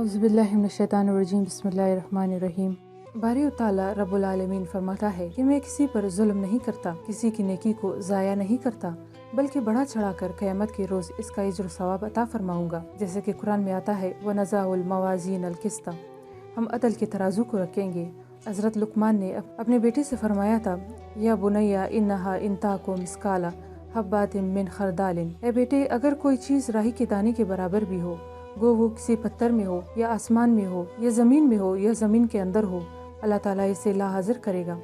اعوذ باللہ من الشیطان الرجیم بسم اللہ الرحمن الرحیم۔ باری تعالیٰ رب العالمین فرماتا ہے کہ میں کسی پر ظلم نہیں کرتا، کسی کی نیکی کو ضائع نہیں کرتا، بلکہ بڑھا چڑھا کر قیامت کے روز اس کا اجر و ثواب عطا فرماؤں گا۔ جیسے کہ قرآن میں آتا ہے وَنَزَعُ الْمَوَازِينَ الْقِسْطَ، ہم عدل کے ترازو کو رکھیں گے۔ حضرت لقمان نے اپنے بیٹے سے فرمایا تھا یا بنیا انہا ان تاک مثقال حبۃ من خردل، اے بیٹے اگر کوئی چیز رائی کے دانے کے برابر بھی ہو، گو وہ کسی پتھر میں ہو یا آسمان میں ہو یا زمین میں ہو یا زمین کے اندر ہو، اللہ تعالیٰ اسے لا حاضر کرے گا۔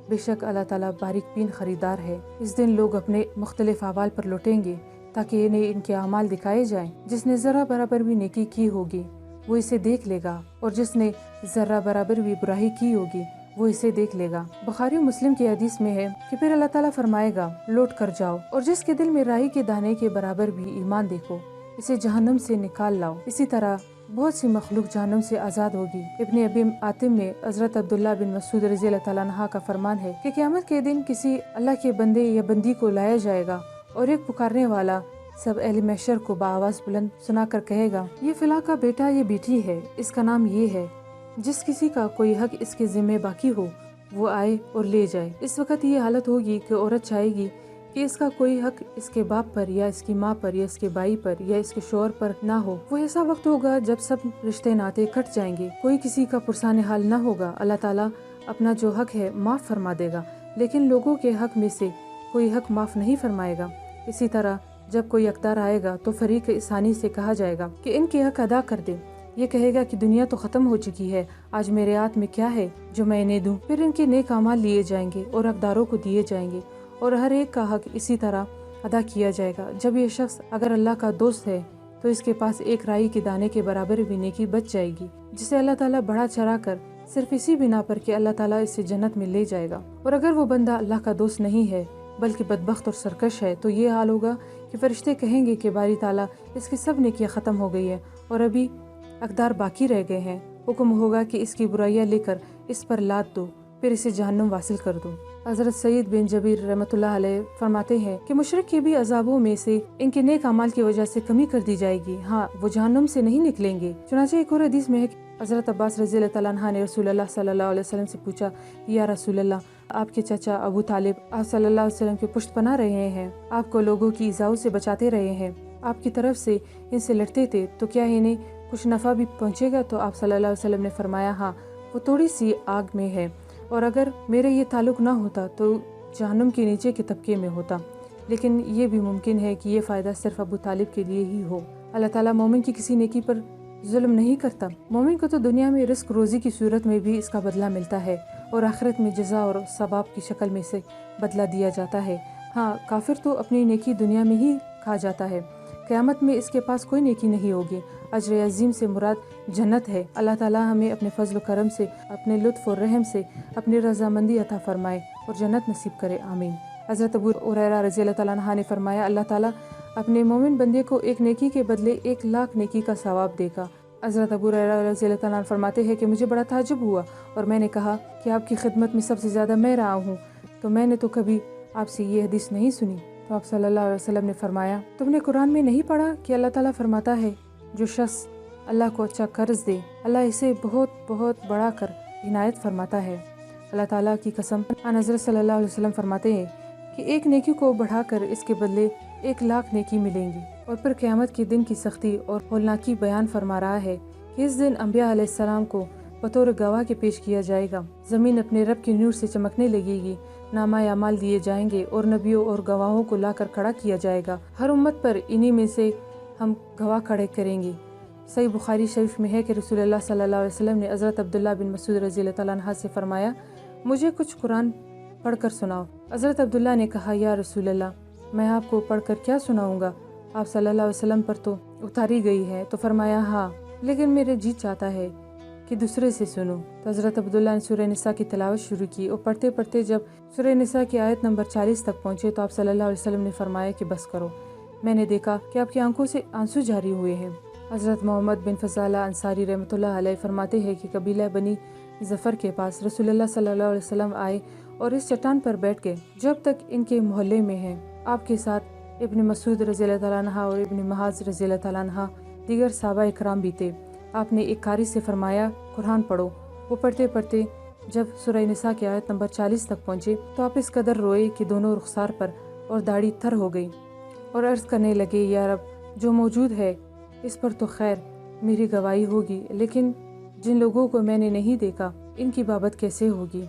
بے شک اللہ تعالیٰ باریک بین خریدار ہے۔ اس دن لوگ اپنے مختلف اعمال پر لوٹیں گے تاکہ انہیں ان کے اعمال دکھائے جائیں۔ جس نے ذرہ برابر بھی نیکی کی ہوگی وہ اسے دیکھ لے گا، اور جس نے ذرہ برابر بھی برائی کی ہوگی وہ اسے دیکھ لے گا۔ بخاری و مسلم کی حدیث میں ہے کہ پھر اللہ تعالیٰ فرمائے گا لوٹ کر جاؤ، اور جس کے دل میں رائی کے دانے کے برابر بھی ایمان دیکھو اسے جہنم سے نکال لاؤ۔ اسی طرح بہت سی مخلوق جہنم سے آزاد ہوگی۔ ابن ابی عاصم میں حضرت عبداللہ بن مسعود رضی اللہ تعالیٰ عنہ کا فرمان ہے کہ قیامت کے دن کسی اللہ کے بندے یا بندی کو لایا جائے گا، اور ایک پکارنے والا سب اہل محشر کو بآواز بلند سنا کر کہے گا یہ فلاں کا بیٹا یا بیٹی ہے، اس کا نام یہ ہے۔ جس کسی کا کوئی حق اس کے ذمہ باقی ہو وہ آئے اور لے جائے۔ اس وقت یہ حالت ہوگی کہ عورت چاہے گی کہ اس کا کوئی حق اس کے باپ پر یا اس کی ماں پر یا اس کے بھائی پر یا اس کے شوہر پر نہ ہو۔ وہ ایسا وقت ہوگا جب سب رشتے ناطے کٹ جائیں گے، کوئی کسی کا پرسان حال نہ ہوگا۔ اللہ تعالیٰ اپنا جو حق ہے معاف فرما دے گا، لیکن لوگوں کے حق میں سے کوئی حق معاف نہیں فرمائے گا۔ اسی طرح جب کوئی حقدار آئے گا تو فریق ثانی سے کہا جائے گا کہ ان کے حق ادا کر دے۔ یہ کہے گا کہ دنیا تو ختم ہو چکی ہے، آج میرے ہاتھ میں کیا ہے جو میں انہیں دوں؟ پھر ان کے نیک اعمال لیے جائیں گے اور حقداروں کو دیے جائیں گے، اور ہر ایک کا حق اسی طرح ادا کیا جائے گا۔ جب یہ شخص اگر اللہ کا دوست ہے تو اس کے پاس ایک رائی کے دانے کے برابر بھی نیکی بچ جائے گی، جسے اللہ تعالیٰ بڑھا چڑھا کر صرف اسی بنا پر کہ اللہ تعالیٰ اسے جنت میں لے جائے گا۔ اور اگر وہ بندہ اللہ کا دوست نہیں ہے بلکہ بدبخت اور سرکش ہے تو یہ حال ہوگا کہ فرشتے کہیں گے کہ باری تعالیٰ اس کی سب نیکیاں ختم ہو گئی ہے اور ابھی حقدار باقی رہ گئے ہیں۔ حکم ہوگا کہ اس کی برائیاں لے کر اس پر لاد دو، پھر اسے جہنم واصل کر دو۔ حضرت سعید بن جبیر رحمۃ اللہ علیہ فرماتے ہیں کہ مشرک کے بھی عذابوں میں سے ان کے نیک اعمال کی وجہ سے کمی کر دی جائے گی، ہاں وہ جہنم سے نہیں نکلیں گے۔ چنانچہ ایک اور حدیث میں ہے کہ حضرت عباس رضی اللہ تعالیٰ عنہ نے رسول اللہ صلی اللہ علیہ وسلم سے پوچھا یا رسول اللہ، آپ کے چچا ابو طالب آپ صلی اللہ علیہ وسلم کے پشت پناہ رہے ہیں، آپ کو لوگوں کی ایذاؤں سے بچاتے رہے ہیں، آپ کی طرف سے ان سے لڑتے تھے، تو کیا انہیں کچھ نفع بھی پہنچے گا؟ تو آپ صلی اللہ علیہ وسلم نے فرمایا ہاں، وہ تھوڑی سی آگ میں ہے، اور اگر میرے یہ تعلق نہ ہوتا تو جہنم کے نیچے کے طبقے میں ہوتا، لیکن یہ بھی ممکن ہے کہ یہ فائدہ صرف ابو طالب کے لیے ہی ہو۔ اللہ تعالیٰ مومن کی کسی نیکی پر ظلم نہیں کرتا۔ مومن کو تو دنیا میں رزق روزی کی صورت میں بھی اس کا بدلہ ملتا ہے، اور آخرت میں جزا اور ثواب کی شکل میں سے بدلہ دیا جاتا ہے۔ ہاں کافر تو اپنی نیکی دنیا میں ہی کھا جاتا ہے، قیامت میں اس کے پاس کوئی نیکی نہیں ہوگی۔ اجر عظیم سے مراد جنت ہے۔ اللہ تعالیٰ ہمیں اپنے فضل و کرم سے، اپنے لطف اور رحم سے اپنی رضامندی عطا فرمائے اور جنت نصیب کرے، آمین۔ حضرت ابو ہریرہ رضی اللہ تعالیٰ عنہ نے فرمایا اللہ تعالیٰ اپنے مومن بندے کو ایک نیکی کے بدلے 1,00,000 نیکی کا ثواب دے گا۔ حضرت ابو ہریرہ رضی اللہ تعالیٰ عنہ فرماتے ہیں کہ مجھے بڑا تعجب ہوا، اور میں نے کہا کہ آپ کی خدمت میں سب سے زیادہ میں رہا ہوں، تو میں نے تو کبھی آپ سے یہ حدیث نہیں سنی۔ تو آپ صلی اللہ علیہ وسلم نے فرمایا تم نے قرآن میں نہیں پڑھا کہ اللہ تعالیٰ فرماتا ہے جو شخص اللہ کو اچھا قرض دے اللہ اسے بہت بہت بڑھا کر عنایت فرماتا ہے۔ اللہ تعالیٰ کی قسم، حضرت صلی اللہ علیہ وسلم فرماتے ہیں کہ ایک نیکی کو بڑھا کر اس کے بدلے 1,00,000 نیکی ملیں گی۔ اور پھر قیامت کے دن کی سختی اور ہولناکی بیان فرما رہا ہے کہ اس دن انبیاء علیہ السلام کو بطور گواہ کے پیش کیا جائے گا، زمین اپنے رب کے نور سے چمکنے لگے گی، نامہ اعمال دیے جائیں گے، اور نبیوں اور گواہوں کو لا کر کھڑا کیا جائے گا، ہر امت پر انہی میں سے ہم گواہ کھڑے کریں گے۔ صحیح بخاری شریف میں ہے کہ رسول اللہ صلی اللہ علیہ وسلم نے حضرت عبداللہ بن مسعود رضی اللہ تعالیٰ عنہ سے فرمایا مجھے کچھ قرآن پڑھ کر سناؤ۔ حضرت عبداللہ نے کہا یا رسول اللہ میں آپ کو پڑھ کر کیا سناؤں گا، آپ صلی اللہ علیہ وسلم پر تو اتاری گئی ہے۔ تو فرمایا ہاں لیکن میرے جی چاہتا ہے کہ دوسرے سے سنوں۔ تو حضرت عبداللہ نے سورہ نساء کی تلاوت شروع کی، اور پڑھتے پڑھتے جب سورہ نساء کی آیت نمبر 40 تک پہنچے تو آپ صلی اللہ علیہ وسلم نے فرمایا کہ بس کرو، میں نے دیکھا کہ آپ کی آنکھوں سے آنسو جاری ہوئے ہیں۔ حضرت محمد بن فضالہ انصاری رحمۃ اللہ علیہ فرماتے ہیں کہ قبیلہ بنی ظفر کے پاس رسول اللہ صلی اللہ علیہ وسلم آئے اور اس چٹان پر بیٹھ گئے جب تک ان کے محلے میں ہیں۔ آپ کے ساتھ ابن مسعود رضی اللہ تعالیٰ عنہ اور ابن معاذ رضی اللہ تعالیٰ عنہ دیگر صحابہ اکرام بھی تھے۔ آپ نے ایک قاری سے فرمایا قرآن پڑھو۔ وہ پڑھتے پڑھتے جب سورہ نساء کی آیت نمبر 40 تک پہنچے تو آپ اس قدر روئے کہ دونوں رخسار پر اور داڑھی تر ہو گئی اور عرض کرنے لگے، یا رب، جو موجود ہے اس پر تو خیر میری گواہی ہوگی، لیکن جن لوگوں کو میں نے نہیں دیکھا ان کی بابت کیسے ہوگی؟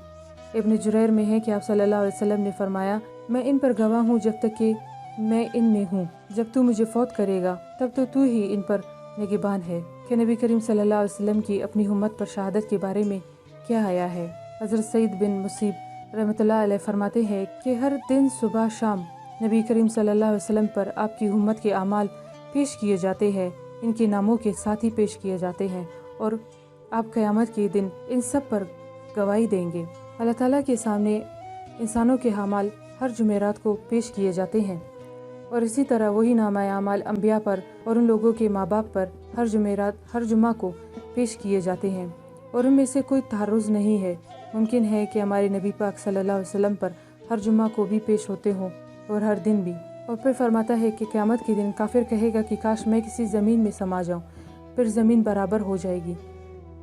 ابن جریر میں ہے کہ آپ صلی اللہ علیہ وسلم نے فرمایا، میں ان پر گواہ ہوں جب تک کہ میں ان میں ہوں، جب تو مجھے فوت کرے گا تب تو ہی ان پر نگہبان ہے۔ کہ نبی کریم صلی اللہ علیہ وسلم کی اپنی امت پر شہادت کے بارے میں کیا آیا ہے؟ حضرت سعید بن مصیب رحمۃ اللہ علیہ فرماتے ہیں کہ ہر دن صبح شام نبی کریم صلی اللہ علیہ وسلم پر آپ کی امت کے اعمال پیش کیے جاتے ہیں، ان کے ناموں کے ساتھ ہی پیش کیے جاتے ہیں، اور آپ قیامت کے دن ان سب پر گواہی دیں گے۔ اللہ تعالیٰ کے سامنے انسانوں کے اعمال ہر جمعرات کو پیش کیے جاتے ہیں، اور اسی طرح وہی نامہ اعمال انبیاء پر اور ان لوگوں کے ماں باپ پر ہر جمعرات ہر جمعہ کو پیش کیے جاتے ہیں، اور ان میں سے کوئی تعرض نہیں ہے۔ ممکن ہے کہ ہمارے نبی پاک صلی اللہ علیہ وسلم پر ہر جمعہ کو بھی پیش ہوتے ہوں اور ہر دن بھی۔ اور پھر فرماتا ہے کہ قیامت کے دن کافر کہے گا کہ کاش میں کسی زمین میں سما جاؤں، پھر زمین برابر ہو جائے گی۔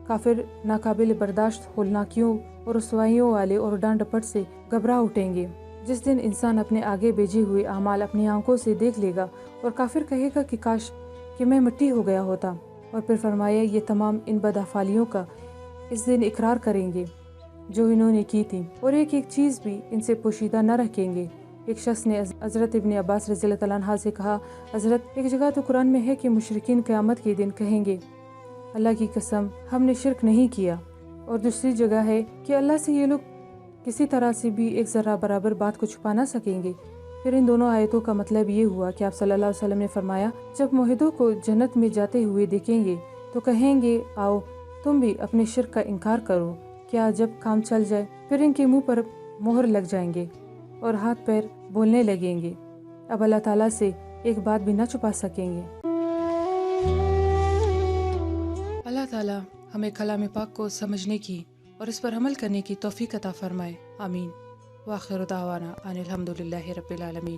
کافر ناقابل برداشت ہولناکیوں اور رسوائیوں والے اور ڈانٹ ڈپٹ سے گھبرا اٹھیں گے، جس دن انسان اپنے آگے بھیجے ہوئے اعمال اپنی آنکھوں سے دیکھ لے گا، اور کافر کہے گا کہ کاش کہ میں مٹی ہو گیا ہوتا۔ اور پھر فرمایا، یہ تمام ان بدافعالیوں کا اس دن اقرار کریں گے جو انہوں نے کی تھی، اور ایک ایک چیز بھی ان سے پوشیدہ نہ رکھیں گے۔ ایک شخص نے حضرت ابن عباس رضی اللہ تعالیٰ عنہ سے کہا، حضرت، ایک جگہ تو قرآن میں ہے کہ مشرکین قیامت کے دن کہیں گے، اللہ کی قسم ہم نے شرک نہیں کیا، اور دوسری جگہ ہے کہ اللہ سے یہ لوگ کسی طرح سے بھی ایک ذرہ برابر بات کو چھپا نہ سکیں گے۔ پھر ان دونوں آیتوں کا مطلب یہ ہوا کہ آپ صلی اللہ علیہ وسلم نے فرمایا، جب موحدوں کو جنت میں جاتے ہوئے دیکھیں گے تو کہیں گے، آؤ تم بھی اپنے شرک کا انکار کرو۔ کیا جب کام چل جائے پھر ان کے منہ پر مہر لگ جائیں گے اور ہاتھ پیر بولنے لگیں گے، اب اللہ تعالیٰ سے ایک بات بھی نہ چھپا سکیں گے۔ اللہ تعالیٰ ہمیں کلام پاک کو سمجھنے کی اور اس پر عمل کرنے کی توفیق عطا فرمائے، آمین۔ وآخر دعوانا ان الحمد للہ رب العالمین۔